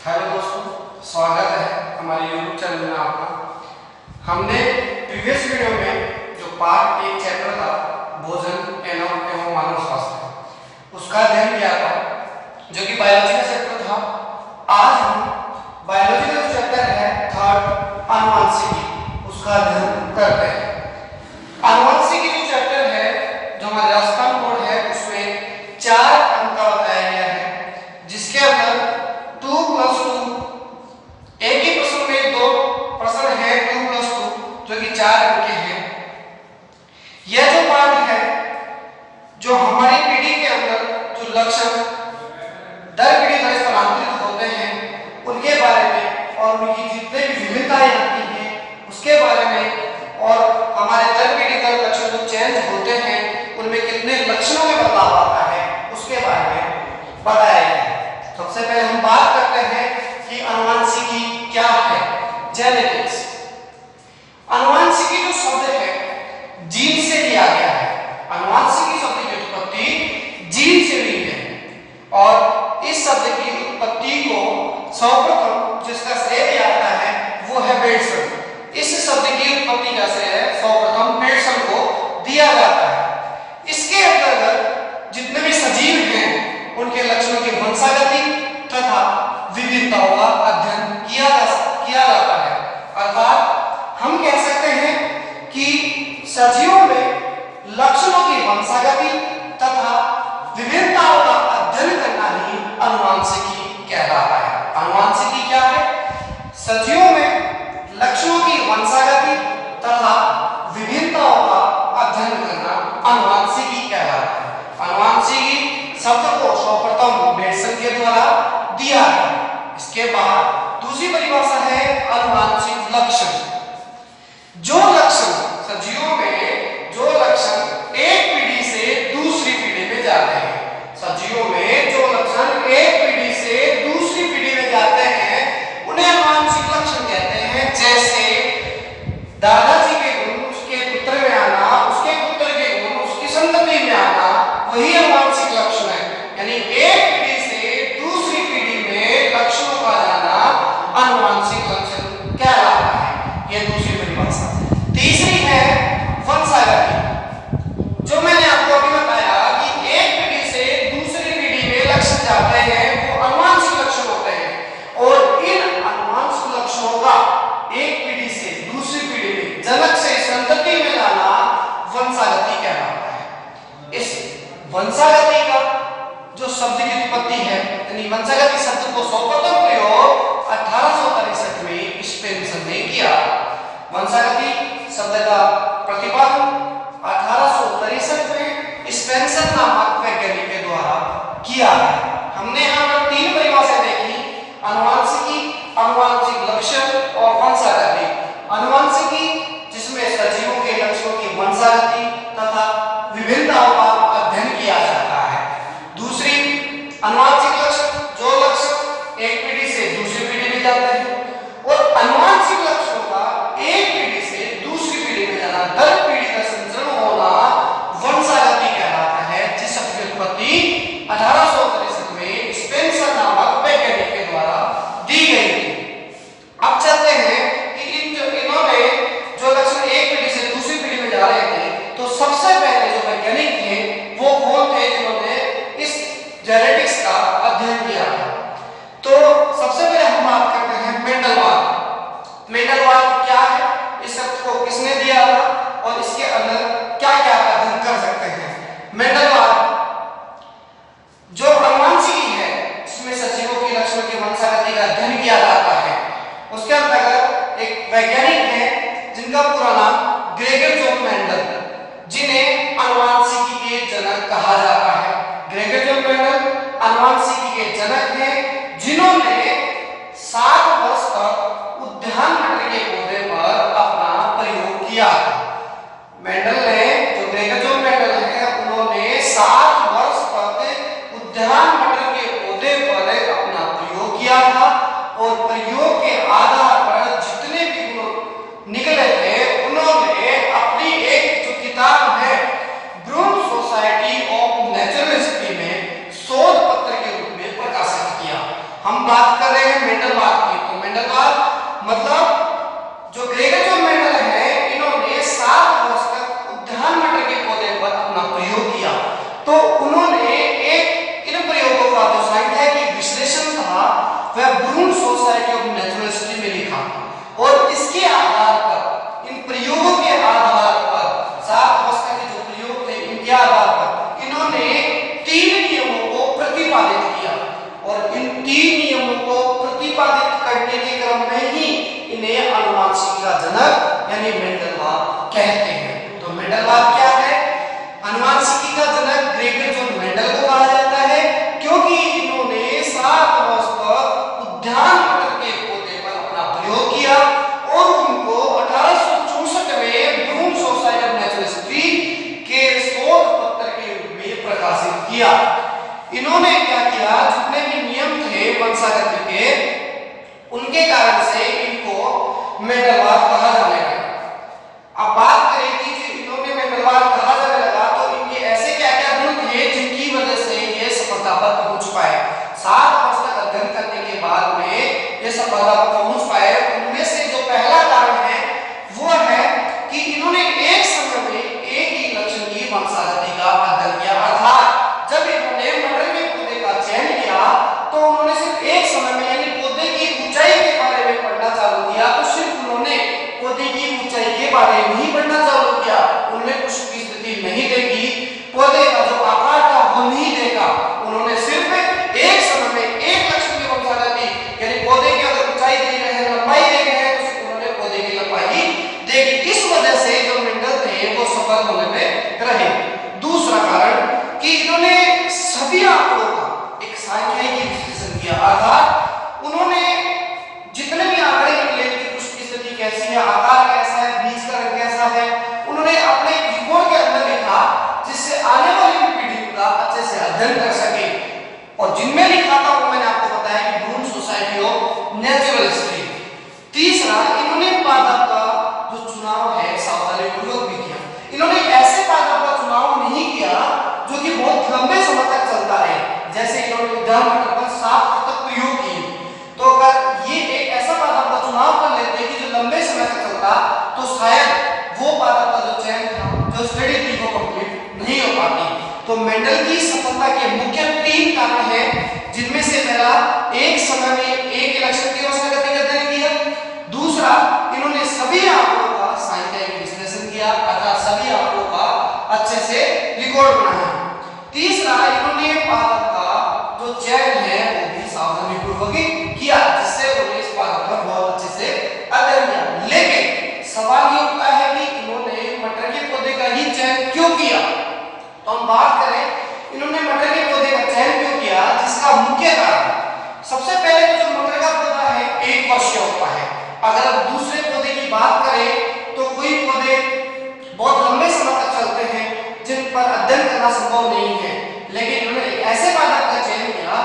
Hello दोस्तों, स्वागत है हमारे YouTube चैनल में आपका। हमने प्रीवियस वीडियो में जो पार्ट 1 चैप्टर था भोजन एवं मानव स्वास्थ्य उसका अध्ययन किया था, जो कि बायोलॉजी का चैप्टर था। आज हम बायोलॉजी का चैप्टर है थर्ड आनुवंशिकी, उसका अध्ययन करते हैं। आनुवंशिकी जो चैप्टर है, जो हमारे राजस्थान बोर्ड है, उसमें 4 अंक का बताया गया है, जिसके अंदर 2+2 एक ही प्रश्न में 2 प्रश्न है 2+2 जो कि 4 अंक के हैं। यह जो पार्ट है, जो हमारी पीढ़ी के अंदर जो लक्षण दर पीढ़ी दर स्थानांतरित होते हैं उनके बारे में और उनकी जितने भी विभिन्नताएं आती हैं उसके बारे में, और हमारे दर पीढ़ी दर लक्षण जो चेंज होते हैं उनमें कितने लक्षणों में बदलाव आता है उसके बारे में बताया गया है। सबसे पहले हम बात करते हैं कि आनुवंशिकी क्या है। जेनेटिक्स। आनुवंशिकी जो शब्द है जीन से लिया गया है। आनुवंशिकी शब्द की उत्पत्ति जीन से हुई है, और इस शब्द की उत्पत्ति को सर्वप्रथम जिसका श्रेय दिया जाता है वो है बेडसन। इस शब्द की उत्पत्ति का श्रेय सर्वप्रथम बेडसन को दिया जाता है। इसके अंतर्गत जितने भी सजीव हैं उनके लक्षणों की वंशागति तथा विभिन्नताओं का अध्ययन किया जाता है। अर्थात हम कह सकते हैं कि सजीवों में लक्षणों की वंशागति तथा विभिन्नताओं का अध्ययन करना ही आनुवंशिकी कहलाता है। आनुवंशिकी क्या है? सजीवों में लक्षणों की वंशागति तथा विभिन्नताओं का अध्ययन करना आनुवंशिकी कहलाता है। आनुवंशिकी शब्द को सर्वप्रथम बेडसन के द्वारा दिया है। इसके बाद दूसरी परिभाषा है आनुवंशिक लक्षण। जो लक्षण सजीवों में जो लक्षण एक पीढ़ी से दूसरी पीढ़ी में जाते हैं, सजीवों में जो लक्षण एक पीढ़ी से दूसरी पीढ़ी में जाते हैं उन्हें आनुवंशिक लक्षण कहते हैं। जैसे दादाजी के गुण उसके पुत्र में आना, उसके पुत्र के गुण उसकी संतति में आना, वही आनुवंशिक लक्षण है। यानी एक पीढ़ी से दूसरी पीढ़ी में लक्षणों का जाना आनुवंशिक लक्षण कहलाता है। यह दूसरी परिभाषा। तीसरी है वंशागति। जो मैंने आपको अभी बताया कि एक पीढ़ी से दूसरी पीढ़ी में लक्षण जाते हैं वो आनुवंशिक लक्षण होते हैं, और इन आनुवंशिक लक्षणों का एक पीढ़ी से दूसरी पीढ़ी में जनक से संतति में लाना वंशागति कहलाता है। इस वंशागति का जो शब्द की उत्पत्ति है, यानी वंशागति शब्द को सर्वप्रथम प्रयोग 1863 में स्पेंसर ने किया। वंशागति शब्द का प्रतिपादन 1863 में स्पेंसर नामक वैज्ञानिक के द्वारा किया है। हमने यहाँ पर 3 परिभाषाएं देखी: आनुवंशिकी, आनुवंशिक लक्षण और वंशागति। आनुवंशिकी जिसमें सजीवों के लक्षणों की वंशागति तथा विभिन्नताओं का अध्ययन किया जाता है। दूसरी आनुवंशिक लक्षण, जो लक्षण एक पीढ़ी से दूसरी पीढ़ी में जाते हैं, और आनुवंशिक लक्षणों का एक पीढ़ी से दूसरी पीढ़ी में जाना, दर पीढ़ी का संचरण होना वंशागति कहलाता है, जिस शब्द की उत्पत्ति 1863 में स्पेंसर नामक वैज्ञानिक के द्वारा दी गई थी। अब चलते हैं कि इन्होंने जो लक्षण एक पीढ़ी से दूसरी पीढ़ी में जा रहे थे, तो सबसे पहले जो वैज्ञानिक थे वो कौन थे जिन्होंने इस जेनेटिक्स का अध्ययन किया था? तो सबसे पहले हम बात करते हैं मेंडलवाद। मेंडलवाद क्या है, इस शब्द को किसने दिया था और इसके अंदर क्या क्या अध्ययन कर सकते हैं? मेंडलवाद जो आनुवंशिकी है, इसमें सजीवों के लक्षणों की वंशागति का अध्ययन किया जाता है। उसके अंतर्गत एक वैज्ञानिक है जिनका पूरा नाम ग्रेगर जॉन मेंडल, जिन्हें आनुवंशिकी के जनक कहा जाता है। ग्रेगर जॉन मेंडल आनुवंशिकी के जनक हैं, जिन्होंने 7 वर्ष तक उद्यान मटर के पौधे पर अपना प्रयोग किया। मेंडल ने, जो ग्रेगर जॉन मेंडल है, उन्होंने 7 वर्ष तक उद्यान मटर के पौधे पर अपना प्रयोग किया था, और प्रयोग के आधार पर जितने भी गुण निकले थे उन्होंने अपनी एक जो किताब है ब्रूम सोसाइटी ऑफ नेचुरल हिस्ट्री में शोध पत्र के रूप में प्रकाशित किया। हम बात कर रहे हैं मेंडलवाद की। तो मेंडलवाद मतलब जो ग्रेगर जोन मेंडल है, इन्होंने 7 वर्ष तक उद्यान मटर के पौधे पर अपना प्रयोग किया। तो उन्होंने एक इन प्रयोगों का जो सांख्यिकी विश्लेषण था वह ब्रून सोसाइटी ऑफ नेचुरल हिस्ट्री में लिखा, और इसके आधार पर, इन प्रयोगों के आधार पर, 7 वर्ष के जो प्रयोग थे इनके आधार पर इन्होंने 3 नियमों को प्रतिपादित किया, और इन 3 नियमों को प्रतिपादित करने के क्रम में ही इन्हें आनुवंशिकी का जनक यानी मेंडलवाद कहते हैं। तो मेंडलवाद क्या है? आनुवंशिकी का जनक ग्रेगर जोन मेंडल को कहा जाता है, क्योंकि इन्होंने 7 वर्ष तक उद्यान मटर के पौधे पर अपना प्रयोग किया और उनको 1864 में ब्रून सोसाइटी ऑफ नेचुरल हिस्ट्री के शोध पत्र के रूप में प्रकाशित किया। इन्होंने क्या किया, जितने भी नियम थे वंशागत के, उनके कारण से इनको मेंडलवाद कहा जाने लगा। अब बात करें कि इन्होंने मेंडलवाद कहा जाने लगा तो इनके ऐसे क्या-क्या गुण थे जिनकी वजह से ये सफलता पर पहुंच पाए। 7 वर्ष तक अध्ययन करने के बाद में ये सफलता पर पहुंच पाए। उनमें से जो पहला कारण है वो है कि इन्होंने एक समय में एक ही लक्षण की वंशागति का अध्ययन किया। अर्थात जब इन्होंने मटर के पौधे का चयन किया तो उन्होंने सिर्फ एक समय में यानी पौधे की ऊंचाई के बारे में पढ़ना चालू किया। तो सिर्फ उन्होंने पौधे की ऊंचाई के बारे में ही पढ़ना चालू किया, उन्होंने कुछ की स्थिति नहीं देखी, पौधे का जो आकार था वो नहीं देखा। उन्होंने सिर्फ एक समय में एक लक्षण की वंशागति यानी पौधे की अगर ऊंचाई देख रहे हैं, लंबाई देख रहे हैं, तो सिर्फ उन्होंने पौधे की लंबाई देखी। इस वजह से जो मेंडल थे वो सफल होने में रहे। दूसरा कारण कि इन्होंने सभी आंकड़ों का एक सांख्यिकी विश्लेषण किया, अर्थात उन्होंने जितने भी आंकड़े निकले कि कुछ की स्थिति कैसी है, आकार कैसा है, बीज का रंग कैसा है, उन्होंने अपने रिपोर्ट के अंदर लिखा, जिससे आने वाली पीढ़ी का अच्छे से अध्ययन कर सके। और जिनमें लिखा था वो मैंने आपको बताया कि ब्रून सोसाइटी ऑफ नेचुरल हिस्ट्री। तीसरा, इन्होंने पादप का जो चुनाव है सावधानीपूर्वक भी किया। इन्होंने ऐसे पादप का चुनाव नहीं किया जो कि बहुत लंबे समय तक चलता रहे, जैसे इन्होंने उद्यान मटर पर 7 वर्ष तक प्रयोग किए। तो अगर ये एक ऐसा पादप का चुनाव कर लेते कि जो लंबे समय तक चलता, तो शायद वो पादप का जो चयन था, जो स्टडी थी, वो कंप्लीट नहीं हो पाती। तो मेंडल की सफलता के मुख्य 3 कारण हैं, जिनमें से पहला, एक समय में एक लक्षण की वंशागति का अध्ययन किया। दूसरा, इन्होंने सभी आंकड़ों का सांख्यिकी विश्लेषण किया, अर्थात सभी आंकड़ों का अच्छे से रिकॉर्ड बनाया। तीसरा, इन्होंने पादप का जो चयन है वो भी सावधानीपूर्वक किया, जिससे उन्होंने इस पादप पर बहुत अच्छे से अध्ययन किया। लेकिन सवाल ये उठता है कि इन्होंने मटर के पौधे का ही चयन क्यों किया? तो हम बात करें इन्होंने मटर के पौधे का चयन क्यों किया, जिसका मुख्य कारण, सबसे पहले तो जो मटर का पौधा है 1 वर्षीय होता है। अगर आप दूसरे पौधे की बात करें तो कोई पौधे बहुत लंबे समय तक चलते हैं जिन पर अध्ययन करना संभव नहीं है, लेकिन उन्होंने ऐसे पादप का चयन किया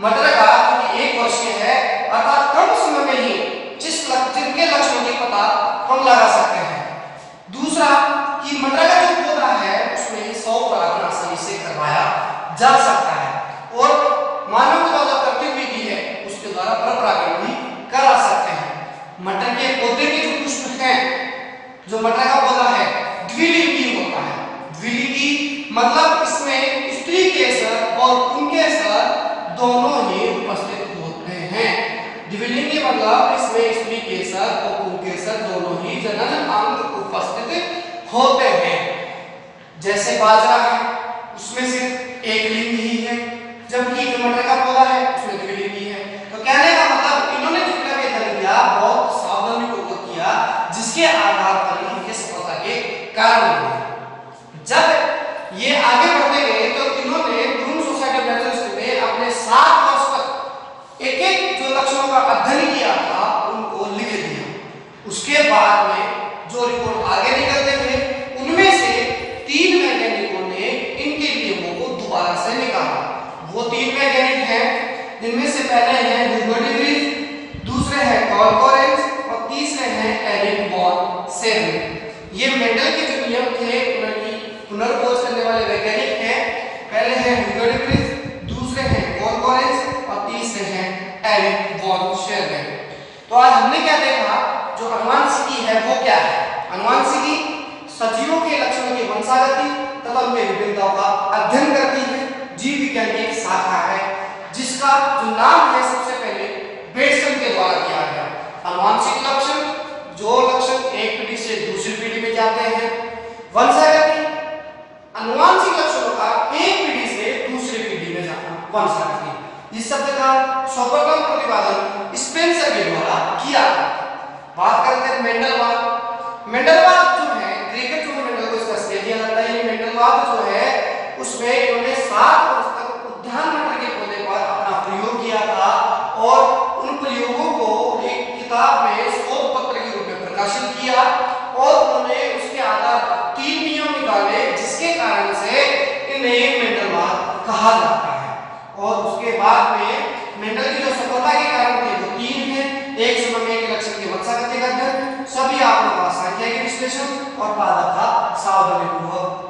मटर का जो कि 1 वर्षीय है, अर्थात कम समय में ही जिनके लक्षणों की पता हम लगा सकते हैं। दूसरा कि मटर का जो पौधा है उसमें 100 परागण आसानी से करवाया जा सकता है, और मानव द्वारा करती हुई भी है उसके द्वारा परपरागण भी करा सकते हैं। मटर के पौधे के जो पुष्प हैं, जो मटर का पौधा है द्विलिंगी होता है। द्विलिंगी मतलब इसमें स्त्री केसर और पुंकेसर दोनों ही उपस्थित होते हैं। द्विलिंगी मतलब इसमें स्त्री केसर और पुंकेसर दोनों ही जनन अंग उपस्थित होते हैं। जैसे बाजरा है उसमें सिर्फ एक लिंग ही है, जबकि जो मटर का पौधा है उसमें द्विलिंगी है। तो कहने का मतलब इन्होंने जितना भी अध्ययन किया बहुत सावधानीपूर्वक किया, जिसके आधार पर इनके सफलता के कारण हुए। जब ये आगे बढ़ते गए तो इन्होंने ब्रून सोसाइटी ऑफ नेचुरल हिस्ट्री में अपने 7 वर्ष तक एक-एक जो लक्षणों का अध्ययन किया था उनको लिख दिया। उसके बाद में जो रिपोर्ट आगे निकलते गए उनमें से 3 वैज्ञानिकों ने इनके नियमों को दोबारा से निकाला। वो 3 वैज्ञानिक हैं, जिनमें से पहले हैं ह्यूगो डी व्रीज, दूसरे हैं कार्ल कोरेंज और तीसरे हैं एरिक वॉन सेवन। ये मेंडल के जो नियम थे उनकी पुनर्खोज करने वाले वैज्ञानिक हैं। पहले हैं ह्यूगो डी व्रीज, दूसरे हैं कार्ल कोरेंज और तीसरे हैं एरिक वॉन शेरमैन। तो आज हमने क्या देखा, जो अनुवांशिकी है वो क्या है। अनुवांशिकी सजीवों के लक्षणों की वंशागति तथा उनमें विभिन्नताओं का अध्ययन करती है। जीव विज्ञान की एक शाखा है जिसका जो नाम है सबसे पहले बेटसन के द्वारा दिया गया। अनुवांशिक लक्षण, जो लक्षण एक पीढ़ी से दूसरी पीढ़ी में जाते हैं। वंशागति, अनुवांशिक लक्षणों का एक पीढ़ी से दूसरी पीढ़ी में जाना वंशागति। इस शब्द का सर्वप्रथम प्रतिपादन स्पेंसर के द्वारा किया गया। बात करते हैं मेंडलवाद। मेंडलवाद जो है, क्रिकेट जो मेंडल को इसका श्रेय दिया जाता है। ये मेंडलवाद जो है उसमें इन्होंने 7 वर्ष तक उद्यान मटर के पौधे पर अपना प्रयोग किया था और उन प्रयोगों को एक किताब में शोध पत्र के रूप में प्रकाशित किया और उन्होंने उसके आधार पर 3 नियम निकाले जिसके कारण से इन्हें मेंडलवाद कहा जाता है। और उसके बाद में मेंडल की जो सफलता के कारण थे वो 3 हैं। एक समय में एक लक्षण की वंशागति का अध्ययन, सभी आंकड़ों का सांख्यिकी विश्लेषण और पादप का सावधानीपूर्वक